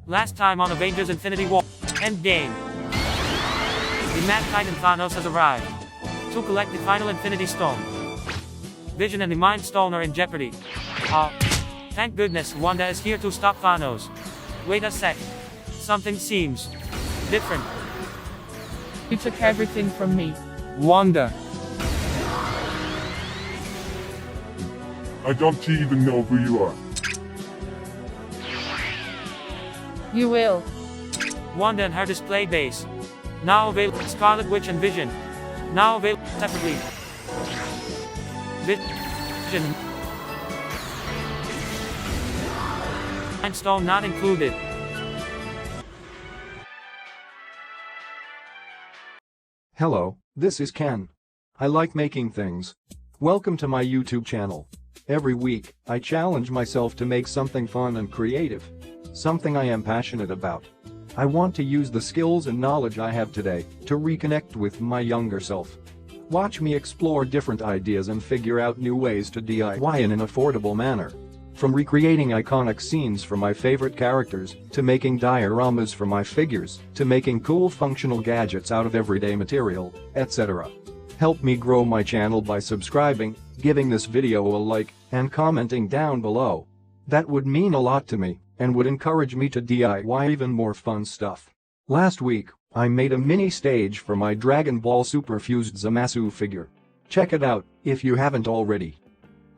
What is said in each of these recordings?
Last time on Avengers Infinity War Endgame, the Mad Titan Thanos has arrived to collect the final Infinity Stone. Vision and the Mind Stone are in jeopardy. Thank goodness Wanda is here to stop Thanos. Wait a sec. Something seems different. You took everything from me. Wanda. I don't even know who you are. You will. Wanda and her display base. Now available. Scarlet Witch and Vision. Now available separately. Vision. Mind Stone not included. Hello, this is Ken. I like making things. Welcome to my YouTube channel. Every week, I challenge myself to make something fun and creative. Something I am passionate about. I want to use the skills and knowledge I have today to reconnect with my younger self. Watch me explore different ideas and figure out new ways to DIY in an affordable manner. From recreating iconic scenes for my favorite characters, to making dioramas for my figures, to making cool functional gadgets out of everyday material, etc. Help me grow my channel by subscribing, giving this video a like, and commenting down below. That would mean a lot to me, and would encourage me to DIY even more fun stuff. Last week, I made a mini stage for my Dragon Ball Super Fused Zamasu figure. Check it out, if you haven't already.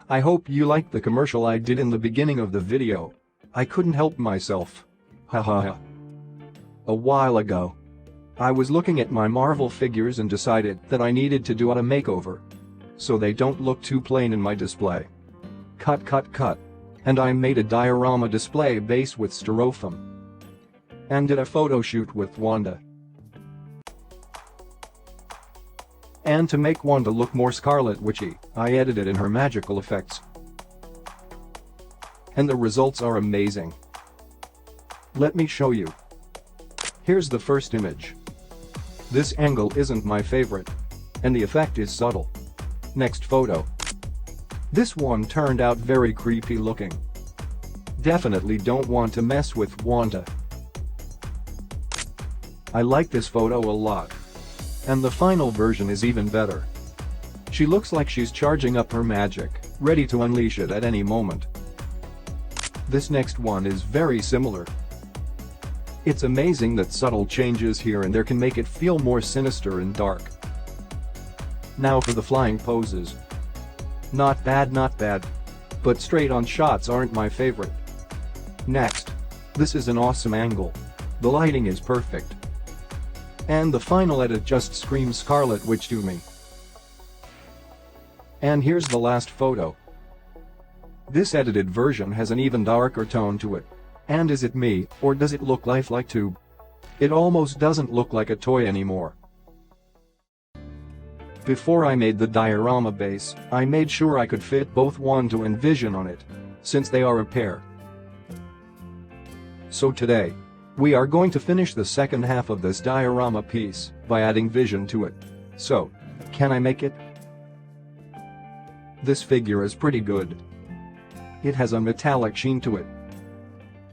I hope you liked the commercial I did in the beginning of the video. I couldn't help myself. Haha. A while ago, I was looking at my Marvel figures and decided that I needed to do a makeover, so they don't look too plain in my display. Cut. And I made a diorama display base with styrofoam. And did a photo shoot with Wanda. And to make Wanda look more Scarlet Witchy, I edited in her magical effects. And the results are amazing. Let me show you. Here's the first image. This angle isn't my favorite. And the effect is subtle. Next photo. This one turned out very creepy looking. Definitely don't want to mess with Wanda. I like this photo a lot. And the final version is even better. She looks like she's charging up her magic, ready to unleash it at any moment. This next one is very similar. It's amazing that subtle changes here and there can make it feel more sinister and dark. Now for the flying poses. Not bad. But straight-on shots aren't my favorite. Next. This is an awesome angle. The lighting is perfect. And the final edit just screams Scarlet Witch to me. And here's the last photo. This edited version has an even darker tone to it. And is it me, or does it look lifelike too? It almost doesn't look like a toy anymore. Before I made the diorama base, I made sure I could fit both Wanda and Vision on it, since they are a pair. So today, we are going to finish the second half of this diorama piece by adding Vision to it. So, can I make it? This figure is pretty good. It has a metallic sheen to it.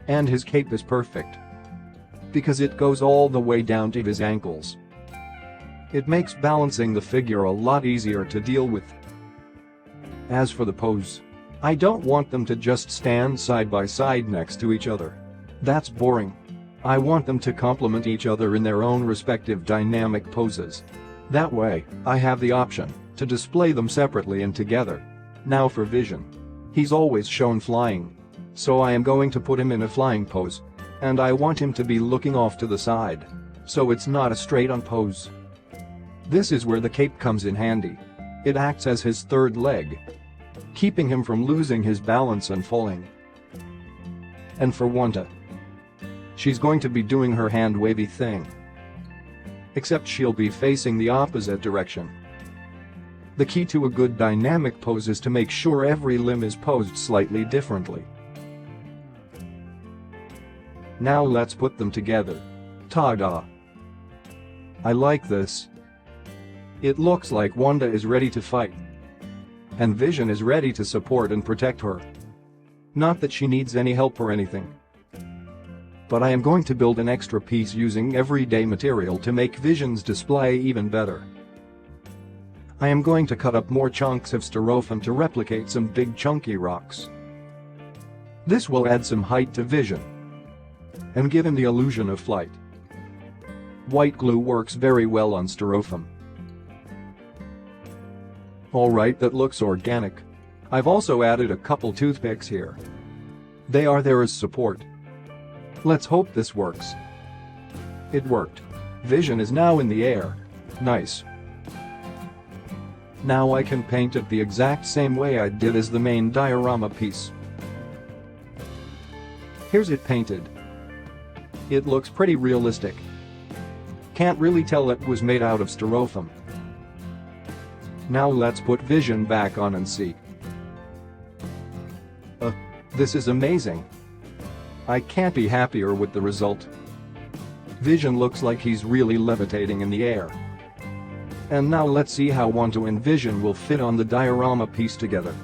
And his cape is perfect. Because it goes all the way down to his ankles. It makes balancing the figure a lot easier to deal with. As for the pose, I don't want them to just stand side by side next to each other. That's boring. I want them to complement each other in their own respective dynamic poses. That way, I have the option to display them separately and together. Now for Vision. He's always shown flying. So I am going to put him in a flying pose. And I want him to be looking off to the side. So it's not a straight-on pose. This is where the cape comes in handy. It acts as his third leg, keeping him from losing his balance and falling. And for Wanda, she's going to be doing her hand wavy thing. Except she'll be facing the opposite direction. The key to a good dynamic pose is to make sure every limb is posed slightly differently. Now let's put them together. Ta-da! I like this. It looks like Wanda is ready to fight. And Vision is ready to support and protect her. Not that she needs any help or anything. but I am going to build an extra piece using everyday material to make Vision's display even better. I am going to cut up more chunks of styrofoam to replicate some big chunky rocks. This will add some height to Vision and give him the illusion of flight. White glue works very well on styrofoam. Alright, that looks organic. I've also added a couple toothpicks here. They are there as support. Let's hope this works. It worked. Vision is now in the air. Nice. Now I can paint it the exact same way I did as the main diorama piece. Here's it painted. It looks pretty realistic. Can't really tell it was made out of styrofoam. Now let's put Vision back on and see. This is amazing. I can't be happier with the result. Vision looks like he's really levitating in the air. And now let's see how Wanda and Vision will fit on the diorama piece together.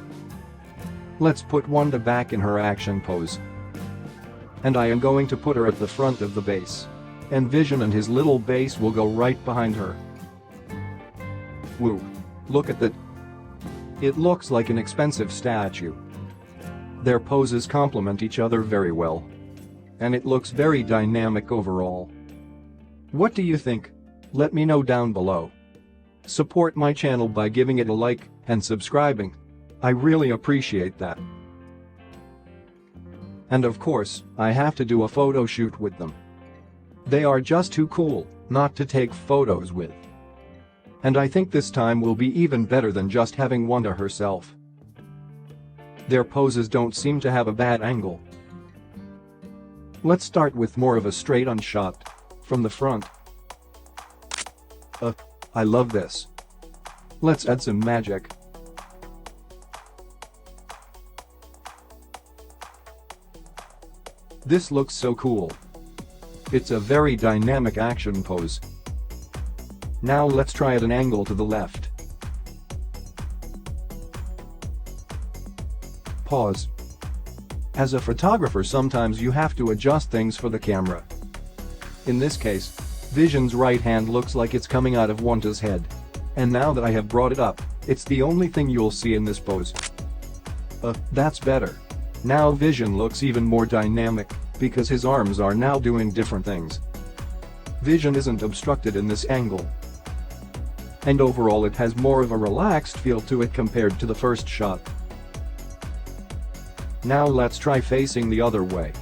Let's put Wanda back in her action pose. And I am going to put her at the front of the base. And Vision and his little base will go right behind her. Woo. Look at that. It looks like an expensive statue. Their poses complement each other very well. And it looks very dynamic overall. What do you think? Let me know down below. Support my channel by giving it a like and subscribing. I really appreciate that. And of course, I have to do a photo shoot with them. They are just too cool not to take photos with. And I think this time will be even better than just having Wanda herself. Their poses don't seem to have a bad angle. Let's start with more of a straight-on shot from the front. I love this. Let's add some magic. This looks so cool. It's a very dynamic action pose. Now let's try at an angle to the left. Pause. As a photographer, sometimes you have to adjust things for the camera. In this case, Vision's right hand looks like it's coming out of Wanda's head. And now that I have brought it up, it's the only thing you'll see in this pose. That's better. Now Vision looks even more dynamic because his arms are now doing different things. Vision isn't obstructed in this angle. And overall it has more of a relaxed feel to it compared to the first shot. Now let's try facing the other way.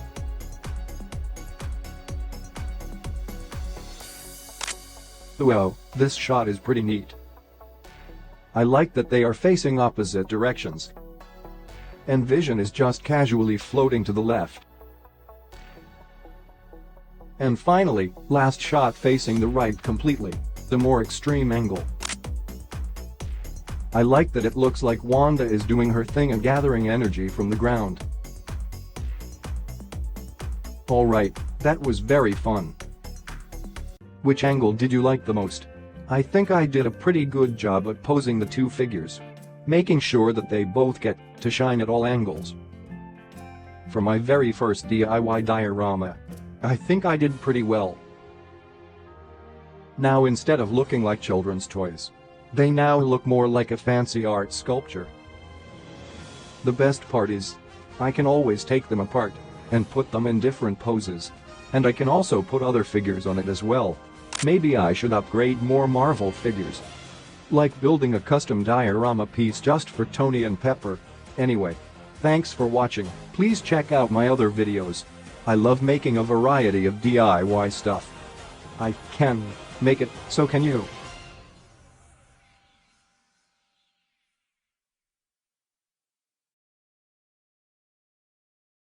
Wow, this shot is pretty neat. I like that they are facing opposite directions. And Vision is just casually floating to the left. And finally, last shot facing the right completely, the more extreme angle. I like that it looks like Wanda is doing her thing and gathering energy from the ground. Alright, that was very fun. Which angle did you like the most? I think I did a pretty good job at posing the two figures, making sure that they both get to shine at all angles. For my very first DIY diorama, I think I did pretty well. Now instead of looking like children's toys, they now look more like a fancy art sculpture. The best part is, I can always take them apart and put them in different poses. And I can also put other figures on it as well. Maybe I should upgrade more Marvel figures. Like building a custom diorama piece just for Tony and Pepper. Anyway, thanks for watching. Please check out my other videos. I love making a variety of DIY stuff. I can make it, so can you.